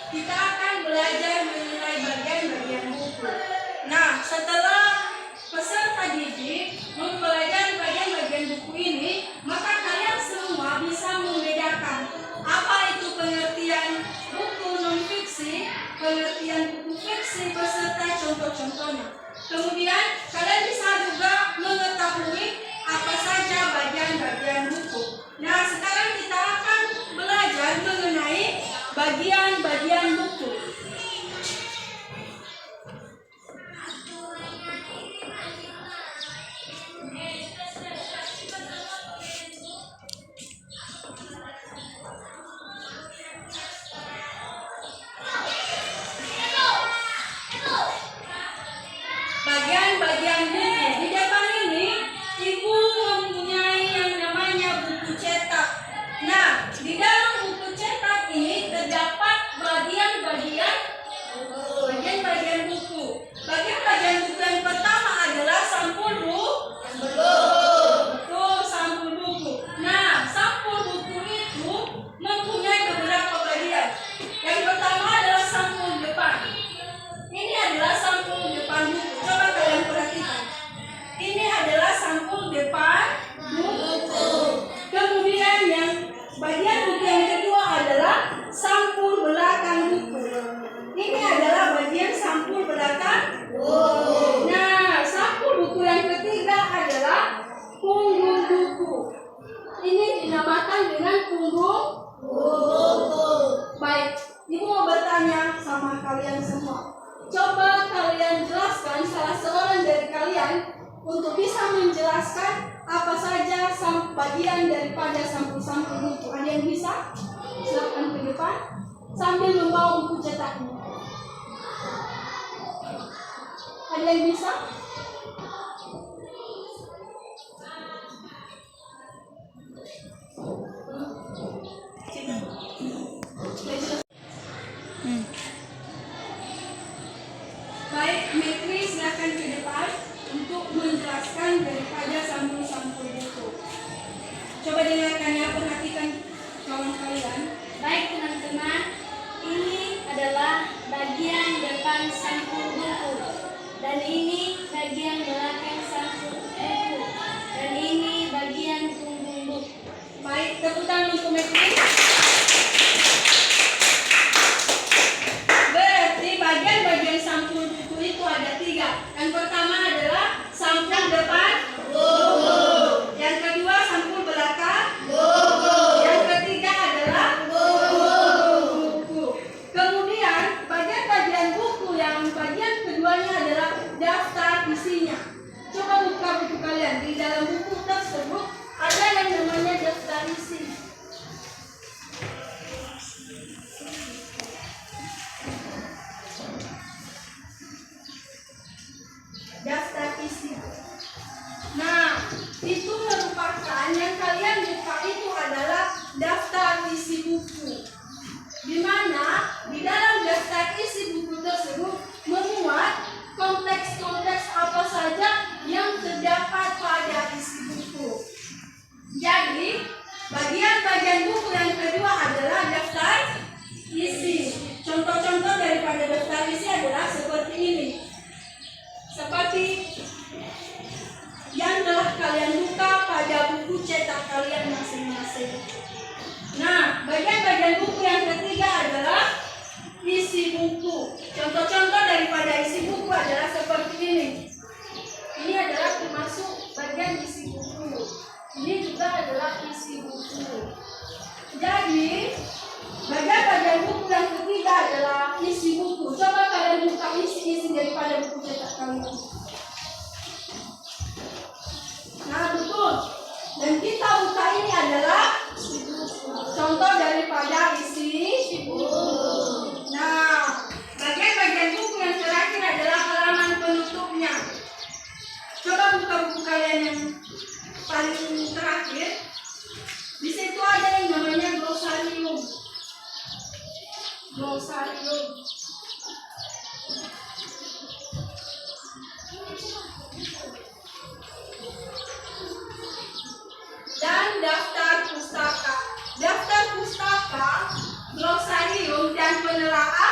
kita akan belajar mengenai bagian-bagian buku. Nah, setelah peserta didik mempelajari bagian-bagian buku ini, maka kalian semua bisa membedakan apa itu pengertian buku non-fiksi, pengertian buku fiksi beserta contoh-contohnya. Kemudian kalian bisa juga mengetahui apa saja bagian-bagian buku. Nah, sekarang kita akan belajar mengenai bagian-bagian buku. Bagian-bagian buku. Di depan ini, Ibu mempunyai yang namanya buku cetak. Nah, di dalam buku cetak ini terdapat bagian-bagian buku. Bagian-bagian buku yang pertama adalah sampul buku. Betul, sampul buku. Nah, sampul buku itu mempunyai beberapa bagian. Yang pertama adalah sampul depan. Ini adalah sampul depan buku. Coba kalian perhatikan. Ini adalah sampul depan buku. Kemudian yang bagian buku yang kedua adalah sampul belakang buku. Ini adalah bagian sampul belakang buku. Nah, sampul buku yang ketiga adalah punggung buku. Ini dinamakan dengan punggung buku. Baik, Ibu mau bertanya sama kalian semua. Coba kalian jelaskan, salah seorang dari kalian untuk bisa menjelaskan apa saja bagian daripada sampul-sampul buku. Ada yang bisa? Silakan ke depan sambil membawa buku cetaknya. Ada yang bisa? Baik, Metri silakan ke depan untuk menjelaskan daripada sampul-sampul buku. Coba dengarkan ya, perhatikan kawan kalian. Baik teman-teman, ini adalah bagian depan sampul buku, dan ini bagian belakang sampul buku, dan ini bagian punggung buku. Baik, tepuk tangan untuk Metri. Berarti bagian-bagian sampul buku itu ada 3. Yang pertama adalah sampul depan buku. Yang kedua sampul belakang buku. Yang ketiga adalah buku. Kemudian bagian-bagian buku yang bagian keduanya adalah daftar isinya. Coba buka buku kalian. Di dalam buku tersebut ada yang namanya daftar isi. Daftar isi. Nah, itu merupakan yang kalian buka itu adalah daftar isi buku. Di mana di dalam daftar isi buku tersebut memuat konteks-konteks apa saja yang terdapat pada isi buku. Jadi, bagian-bagian buku yang kedua adalah daftar isi. Contoh-contoh daripada daftar isi adalah seperti ini. Seperti yang telah kalian buka pada buku cetak kalian masing-masing. Nah, bagian-bagian buku yang ketiga adalah isi buku. Contoh-contoh daripada isi buku adalah seperti ini. Ini adalah termasuk bagian isi buku. Ini juga adalah isi buku. Jadi, bagian-bagian buku yang ketiga adalah isi buku. Coba kalian buka isi-isi daripada buku cetak kalian. Nah, betul. Dan kita buka ini adalah contoh daripada isi buku. Nah, bagian-bagian buku yang terakhir adalah halaman penutupnya. Coba buka buku kalian yang paling terakhir. Di situ ada yang namanya glosarium. Glosarium. Dan daftar pustaka. Daftar pustaka, glosarium, dan penelaah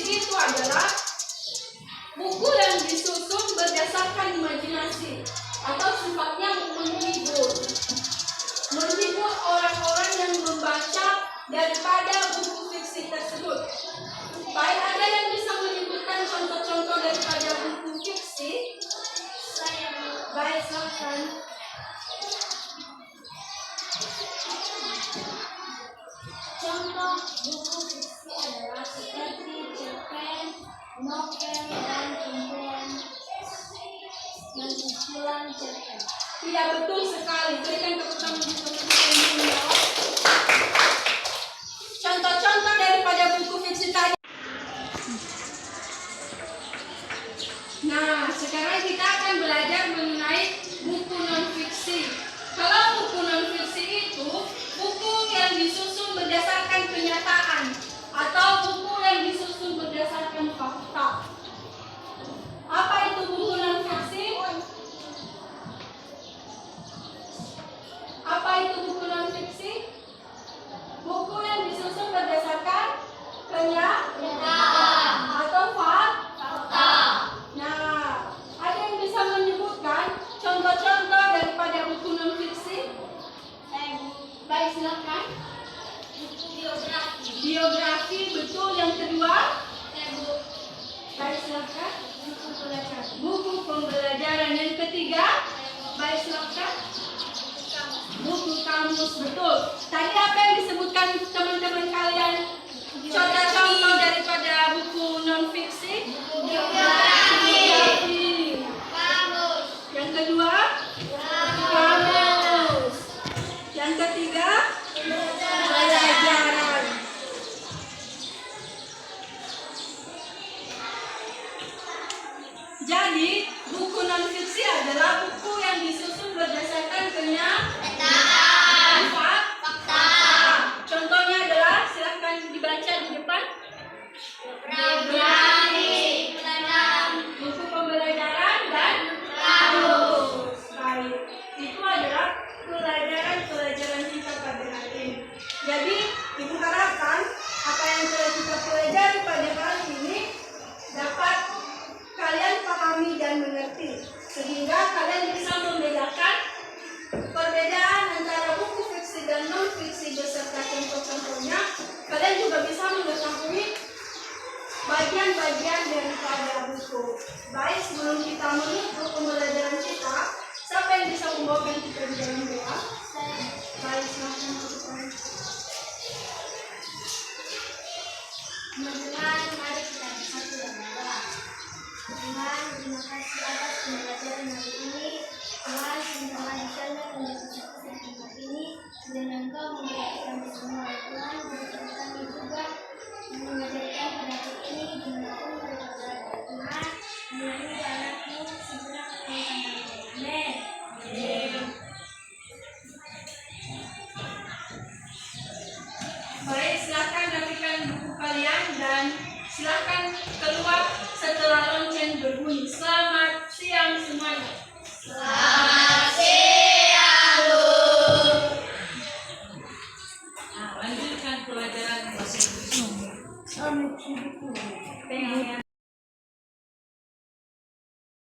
fiksi itu adalah buku yang disusun berdasarkan imajinasi atau sifatnya menghibur orang-orang yang membaca daripada buku fiksi tersebut. Baik, ada yang bisa menyebutkan contoh-contoh daripada buku fiksi? Baik, silakan. Contoh buku fiksi adalah seperti cerpen, novel, dan kumpulan cerpen. Tidak, betul sekali. Berikan tepuk tangan untuk teman-teman. Contoh-contoh daripada buku fiksi tadi. Nah, sekarang kita akan belajar mengenai buku non-fiksi. Kalau buku non-fiksi itu buku yang disusun berdasarkan kenyataan atau buku yang disusun berdasarkan fakta. Apa itu buku non-fiksi? Apa itu buku non-fiksi? Buku yang disusun berdasarkan kenyataan atau fakta. Nah, ada yang bisa menyebutkan contoh-contoh daripada buku non-fiksi? Baik, silakan. Buku biografi. Biografi, betul. Yang kedua? Baik, silakan. Buku pelajaran. Buku pembelajaran. Yang ketiga? Baik, silakan. Buku kamus, betul. Tadi apa yang disebutkan teman-teman kalian? Contoh-contoh daripada buku non-fiksi? Biografi. Kamus. Yang kedua? Kamus. Yang ketiga? Pelajaran. Jadi, buku non-fiksi adalah buku yang disusun berdasarkan kenyataan, fakta. Contohnya adalah, silahkan dibaca di depan. Biografi. Buku pembelajaran dan kamus. Baik, itu adalah pelajaran kita pada hari ini. Jadi, Ibu harapkan apa yang telah kita pelajari pada hari ini dapat kalian pahami dan mengerti, sehingga kalian bisa membedakan perbedaan antara buku fiksi dan non-fiksi beserta contoh-contohnya. Kalian juga bisa mengetahui bagian-bagian daripada buku. Baik, sebelum kita menutup pembelajaran kita, siapa yang bisa membawakan kita di dalam doa? Baik, silakan teman-teman. Teman-teman, mari kita bersatu dan berdoa. Tuhan, terima kasih atas pembelajaran hari ini. Tuhan, semoga di sana menjadi saksi tempat ini dan Engkau memberkati kami semua. Tuhan, berkati kami juga mengajarkan pada hari ini dimanapun mereka berada. Tuhan, melalui anakmu segera ketemu kami. Amin. Baik, silakan rapikan buku kalian dan silakan keluar setelah lonceng berbunyi. Selamat siang semuanya.